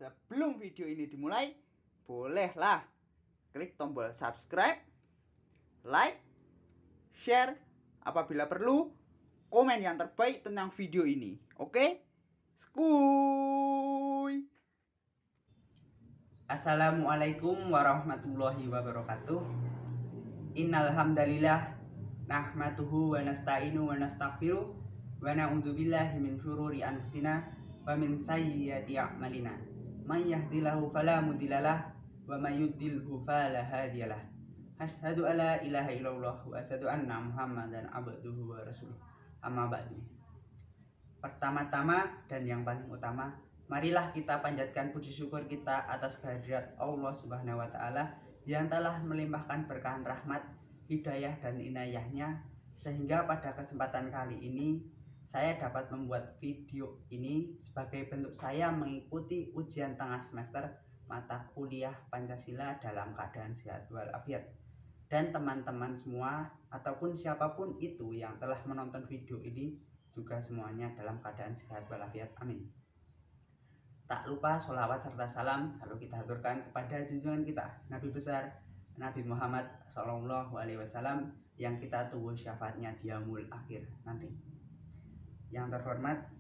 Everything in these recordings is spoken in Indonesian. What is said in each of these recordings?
Sebelum video ini dimulai, bolehlah klik tombol subscribe, like, share, apabila perlu, komen yang terbaik tentang video ini. Oke? Skuy! Assalamualaikum warahmatullahi wabarakatuh. Innal hamdalillah nahmaduhu wa nasta'inu wa nastaghfiruh wa na'udzu billahi min syururi anfusina wa min sayyiati a'malina. May yahdihillahu fala mudhillalah wa may yudlilhu fala hadiyalah. Asyhadu alla ilaha illallah wa asyhadu anna Muhammadan abduhu wa rasuluh. Amma ba'du. Pertama-tama dan yang paling utama, marilah kita panjatkan puji syukur kita atas kehadirat Allah Subhanahu wa taala yang telah melimpahkan berkahan rahmat, hidayah dan inayahnya sehingga pada kesempatan kali ini saya dapat membuat video ini sebagai bentuk saya mengikuti ujian tengah semester mata kuliah Pancasila dalam keadaan sehat walafiat. Dan teman-teman semua ataupun siapapun itu yang telah menonton video ini juga semuanya dalam keadaan sehat walafiat. Amin. Tak lupa sholawat serta salam selalu kita haturkan kepada junjungan kita Nabi besar Nabi Muhammad SAW yang kita tunggu syafaatnya di yaumul akhir nanti. Yang terhormat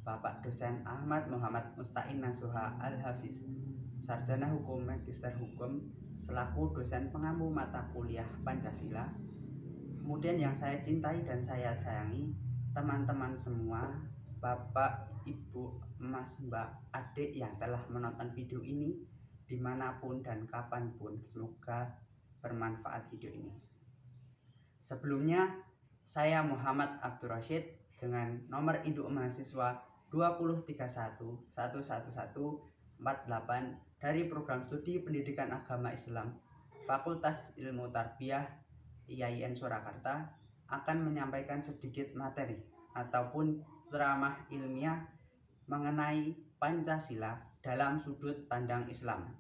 Bapak Dosen Ahmad Muhammad Musta'in Nasuha Al-Hafiz, Sarjana Hukum Magister Hukum selaku dosen pengampu mata kuliah Pancasila. Kemudian yang saya cintai dan saya sayangi, teman-teman semua, Bapak, Ibu, Mas, Mbak, Adik yang telah menonton video ini dimanapun dan kapanpun, semoga bermanfaat video ini. Sebelumnya, saya Muhammad Abdur Rashid dengan nomor induk mahasiswa 203111148 dari program studi pendidikan agama Islam Fakultas Ilmu Tarbiyah IAIN Surakarta akan menyampaikan sedikit materi ataupun ceramah ilmiah mengenai Pancasila dalam sudut pandang Islam.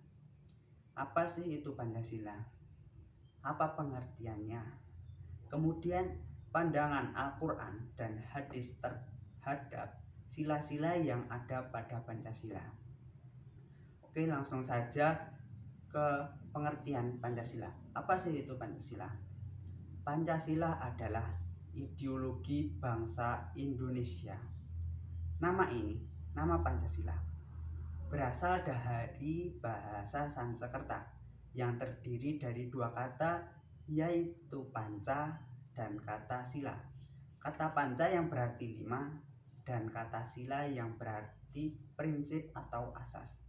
Apa sih itu Pancasila? Apa pengertiannya? Kemudian pandangan Al-Quran dan hadis terhadap sila-sila yang ada pada Pancasila. Oke, langsung saja ke pengertian Pancasila. Apa sih itu Pancasila? Pancasila adalah ideologi bangsa Indonesia. Nama ini, nama Pancasila, berasal dari bahasa Sanskerta yang terdiri dari dua kata, yaitu panca dan kata sila. Kata panca yang berarti 5 dan kata sila yang berarti prinsip atau asas.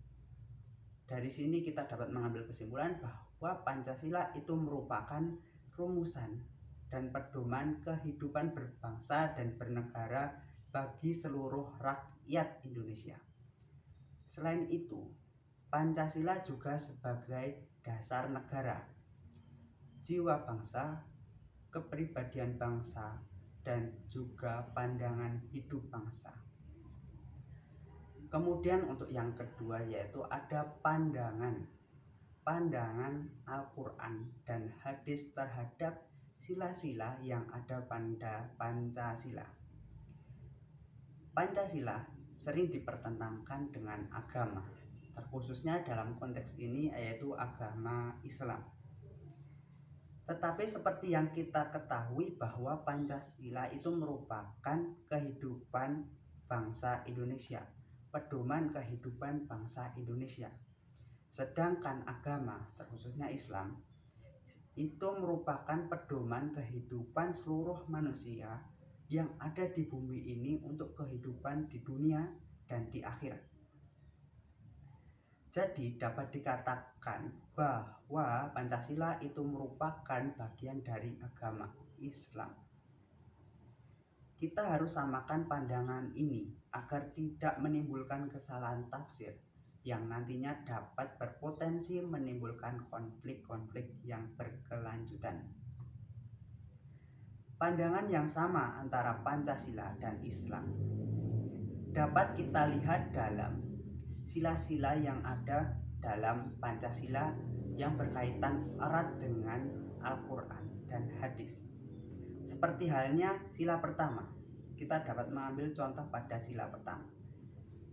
Dari sini kita dapat mengambil kesimpulan bahwa Pancasila itu merupakan rumusan dan pedoman kehidupan berbangsa dan bernegara bagi seluruh rakyat Indonesia. Selain itu, Pancasila juga sebagai dasar negara, jiwa bangsa, kepribadian bangsa, dan juga pandangan hidup bangsa. Kemudian untuk yang kedua yaitu ada pandangan Al-Quran dan hadis terhadap sila-sila yang ada pada Pancasila. Pancasila sering dipertentangkan dengan agama, terkhususnya dalam konteks ini yaitu agama Islam. Tetapi seperti yang kita ketahui bahwa Pancasila itu merupakan kehidupan bangsa Indonesia, pedoman kehidupan bangsa Indonesia. Sedangkan agama, terkhususnya Islam, itu merupakan pedoman kehidupan seluruh manusia yang ada di bumi ini untuk kehidupan di dunia dan di akhirat. Jadi dapat dikatakan bahwa Pancasila itu merupakan bagian dari agama Islam. Kita harus samakan pandangan ini agar tidak menimbulkan kesalahan tafsir yang nantinya dapat berpotensi menimbulkan konflik-konflik yang berkelanjutan. Pandangan yang sama antara Pancasila dan Islam dapat kita lihat dalam sila-sila yang ada dalam Pancasila yang berkaitan erat dengan Al-Quran dan hadis. Seperti halnya sila pertama, kita dapat mengambil contoh pada sila pertama.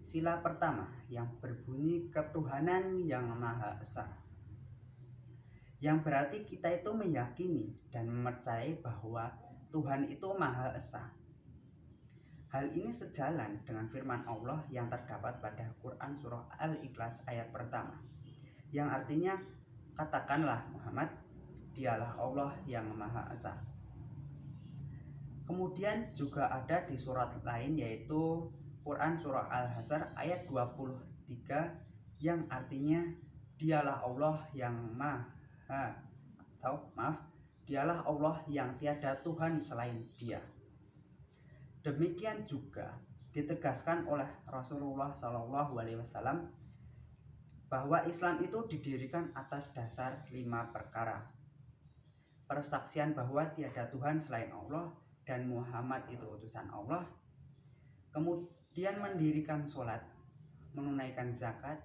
Sila pertama yang berbunyi ketuhanan yang Maha Esa, yang berarti kita itu meyakini dan mempercayai bahwa Tuhan itu Maha Esa. Hal ini sejalan dengan firman Allah yang terdapat pada Quran Surah Al-Ikhlas ayat pertama, yang artinya, katakanlah Muhammad, dialah Allah yang Maha Esa. Kemudian juga ada di surat lain, yaitu Quran Surah Al-Hasyr ayat 23, yang artinya, dialah Allah yang dialah Allah yang tiada Tuhan selain Dia. Demikian juga ditegaskan oleh Rasulullah SAW bahwa Islam itu didirikan atas dasar 5 perkara. Persaksian bahwa tiada Tuhan selain Allah dan Muhammad itu utusan Allah. Kemudian mendirikan sholat, menunaikan zakat,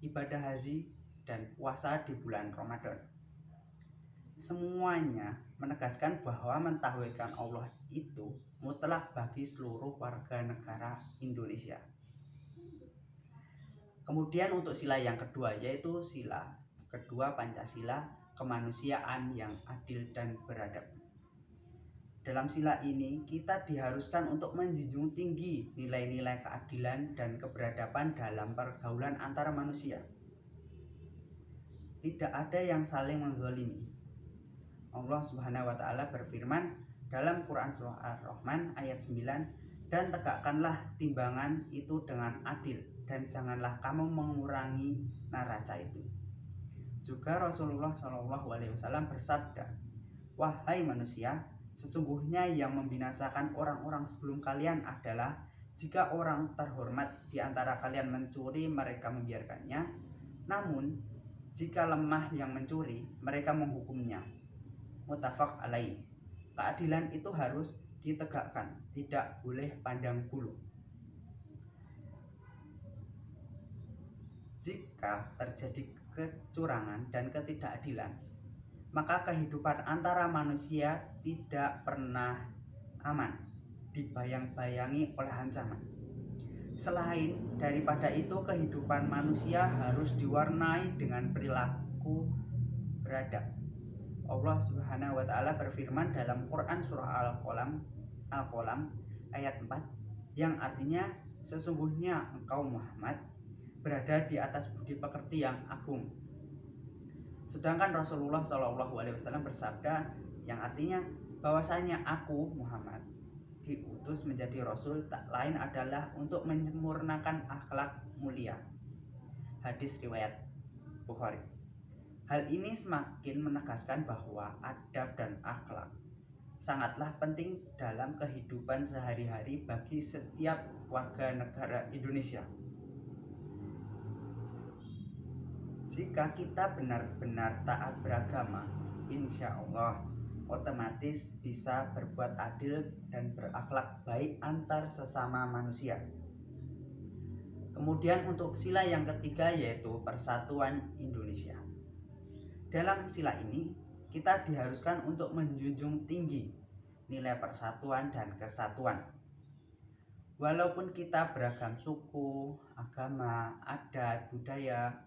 ibadah haji, dan puasa di bulan Ramadan. Semuanya menegaskan bahwa mentauhidkan Allah itu mutlak bagi seluruh warga negara Indonesia. Kemudian untuk sila yang kedua, yaitu sila kedua Pancasila, kemanusiaan yang adil dan beradab. Dalam sila ini kita diharuskan untuk menjunjung tinggi nilai-nilai keadilan dan keberadaban dalam pergaulan antara manusia. Tidak ada yang saling menzalimi. Allah Subhanahu wa Ta'ala berfirman dalam Quran Surah Ar-Rahman ayat 9, dan tegakkanlah timbangan itu dengan adil, dan janganlah kamu mengurangi neraca itu. Juga Rasulullah SAW bersabda, wahai manusia, sesungguhnya yang membinasakan orang-orang sebelum kalian adalah jika orang terhormat di antara kalian mencuri, mereka membiarkannya, namun jika lemah yang mencuri, mereka menghukumnya. Muttafaq alaih. Keadilan itu harus ditegakkan, tidak boleh pandang bulu. Jika terjadi kecurangan dan ketidakadilan, maka kehidupan antara manusia tidak pernah aman, dibayang-bayangi oleh ancaman. Selain daripada itu, kehidupan manusia harus diwarnai dengan perilaku beradab. Allah Subhanahu wa Ta'ala berfirman dalam Quran Surah Al-Qalam ayat 4, yang artinya, sesungguhnya engkau Muhammad berada di atas budi pekerti yang agung. Sedangkan Rasulullah SAW bersabda, yang artinya bahwasanya aku Muhammad diutus menjadi Rasul tak lain adalah untuk menyempurnakan akhlak mulia. Hadis riwayat Bukhari. Hal ini semakin menegaskan bahwa adab dan akhlak sangatlah penting dalam kehidupan sehari-hari bagi setiap warga negara Indonesia. Jika kita benar-benar taat beragama, insya Allah otomatis bisa berbuat adil dan berakhlak baik antar sesama manusia. Kemudian untuk sila yang ketiga, yaitu persatuan Indonesia. Dalam sila ini kita diharuskan untuk menjunjung tinggi nilai persatuan dan kesatuan. Walaupun kita beragam suku, agama, adat, budaya,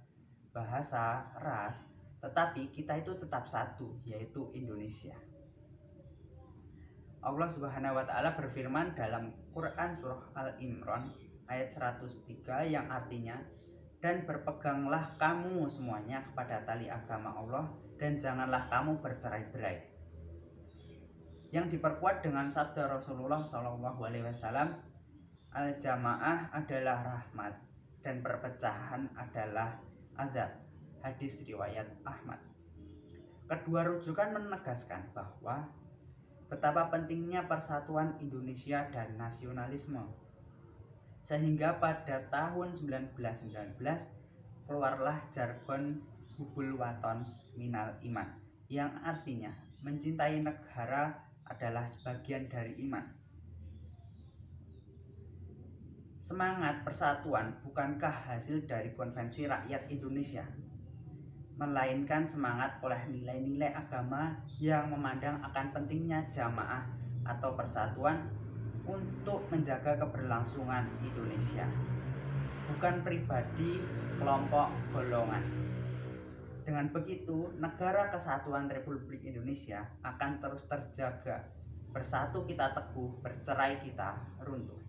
bahasa, ras, tetapi kita itu tetap satu, yaitu Indonesia. Allah Subhanahu wa Ta'ala berfirman dalam Quran Surah Al-Imran ayat 103, yang artinya, dan berpeganglah kamu semuanya kepada tali agama Allah, dan janganlah kamu bercerai-berai. Yang diperkuat dengan sabda Rasulullah SAW, al-jamaah adalah rahmat dan perpecahan adalah azab. Hadis riwayat Ahmad. Kedua rujukan menegaskan bahwa betapa pentingnya persatuan Indonesia dan nasionalisme, sehingga pada tahun 1919 keluarlah jargon hubul waton minal iman, yang artinya mencintai negara adalah sebagian dari iman. Semangat persatuan bukankah hasil dari konvensi rakyat Indonesia, melainkan semangat oleh nilai-nilai agama yang memandang akan pentingnya jamaah atau persatuan untuk menjaga keberlangsungan Indonesia. bukan pribadi, kelompok, golongan. Dengan begitu, Negara Kesatuan Republik Indonesia akan terus terjaga. Bersatu kita teguh, bercerai kita runtuh.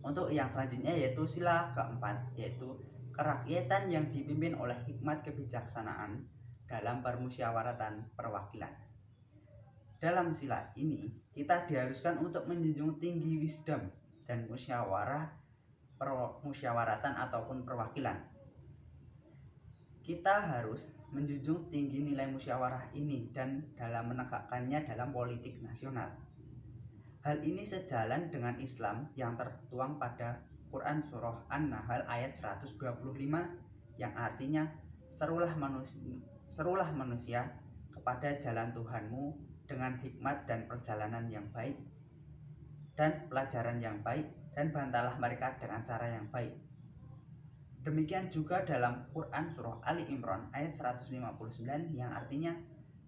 Untuk yang selanjutnya yaitu sila keempat, yaitu kerakyatan yang dipimpin oleh hikmat kebijaksanaan dalam permusyawaratan perwakilan. Dalam sila ini, kita diharuskan untuk menjunjung tinggi wisdom dan musyawaratan ataupun perwakilan. Kita harus menjunjung tinggi nilai musyawarah ini dan dalam menegakkannya dalam politik nasional. Hal ini sejalan dengan Islam yang tertuang pada Quran Surah An-Nahl ayat 125 yang artinya serulah manusia kepada jalan Tuhanmu dengan hikmat dan perjalanan yang baik dan pelajaran yang baik, dan bantalah mereka dengan cara yang baik. Demikian juga dalam Quran Surah Ali Imran ayat 159 yang artinya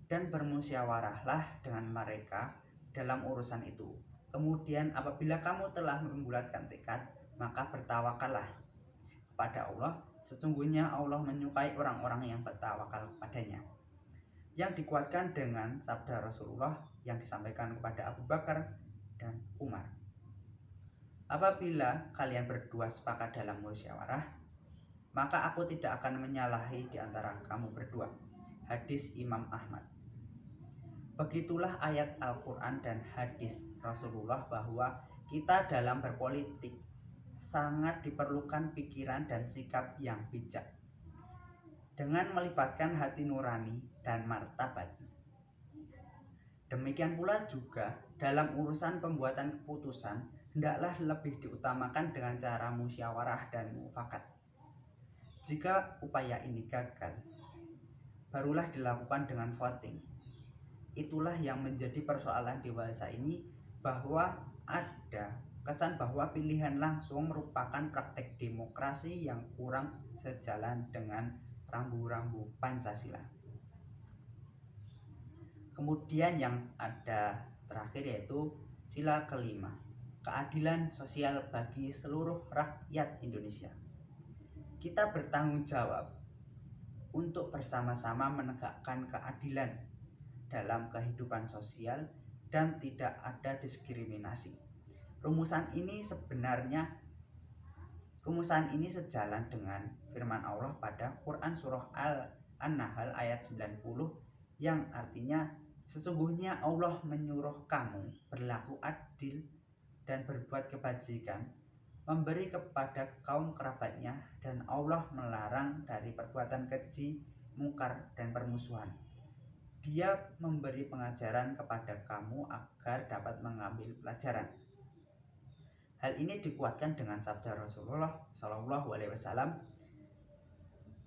dan bermusyawarahlah dengan mereka dalam urusan itu. Kemudian apabila kamu telah membulatkan tekad, maka bertawakallah kepada Allah. Sesungguhnya Allah menyukai orang-orang yang bertawakal kepadanya. Yang dikuatkan dengan sabda Rasulullah yang disampaikan kepada Abu Bakar dan Umar. Apabila kalian berdua sepakat dalam musyawarah, maka aku tidak akan menyalahi di antara kamu berdua. Hadis Imam Ahmad. Begitulah ayat Al-Quran dan hadis Rasulullah bahwa kita dalam berpolitik sangat diperlukan pikiran dan sikap yang bijak dengan melibatkan hati nurani dan martabat. Demikian pula juga dalam urusan pembuatan keputusan hendaklah lebih diutamakan dengan cara musyawarah dan mufakat. Jika upaya ini gagal, barulah dilakukan dengan voting. Itulah yang menjadi persoalan dewasa ini, bahwa ada kesan bahwa pilihan langsung merupakan praktek demokrasi yang kurang sejalan dengan rambu-rambu Pancasila. Kemudian yang ada terakhir yaitu sila kelima, keadilan sosial bagi seluruh rakyat Indonesia. Kita bertanggung jawab untuk bersama-sama menegakkan keadilan dalam kehidupan sosial dan tidak ada diskriminasi. Rumusan ini sejalan dengan firman Allah pada Quran Surah An-Nahl ayat 90 yang artinya sesungguhnya Allah menyuruh kamu berlaku adil dan berbuat kebajikan, memberi kepada kaum kerabatnya, dan Allah melarang dari perbuatan keji, mungkar, dan permusuhan. Dia memberi pengajaran kepada kamu agar dapat mengambil pelajaran. Hal ini dikuatkan dengan sabda Rasulullah SAW,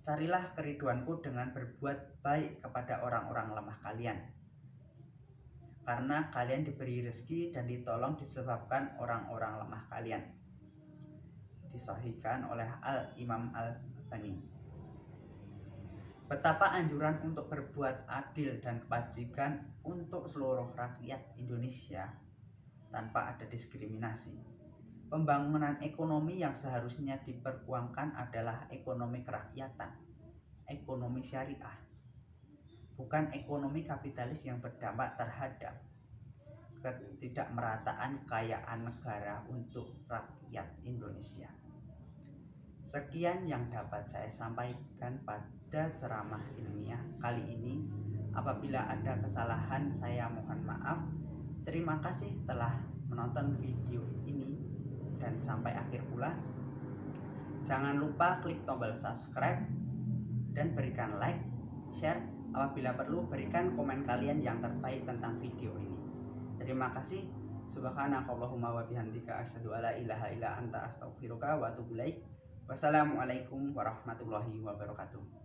carilah keriduanku dengan berbuat baik kepada orang-orang lemah kalian, karena kalian diberi rezeki dan ditolong disebabkan orang-orang lemah kalian. Disahihkan oleh Al-Imam Al-Albani. Betapa anjuran untuk berbuat adil dan kebajikan untuk seluruh rakyat Indonesia tanpa ada diskriminasi. Pembangunan ekonomi yang seharusnya diperjuangkan adalah ekonomi kerakyatan, ekonomi syariah, bukan ekonomi kapitalis yang berdampak terhadap ketidakmerataan kekayaan negara untuk rakyat Indonesia. Sekian yang dapat saya sampaikan pada ceramah ilmiah kali ini. Apabila ada kesalahan, saya mohon maaf. Terima kasih telah menonton video ini dan sampai akhir pula. Jangan lupa klik tombol subscribe dan berikan like, share. Apabila perlu, berikan komen kalian yang terbaik tentang video ini. Terima kasih. Subhanakallahumma wa bihamdika asyhadu alla ilaha illa anta astaghfiruka wa atubu ilaik. Wassalamualaikum warahmatullahi wabarakatuh.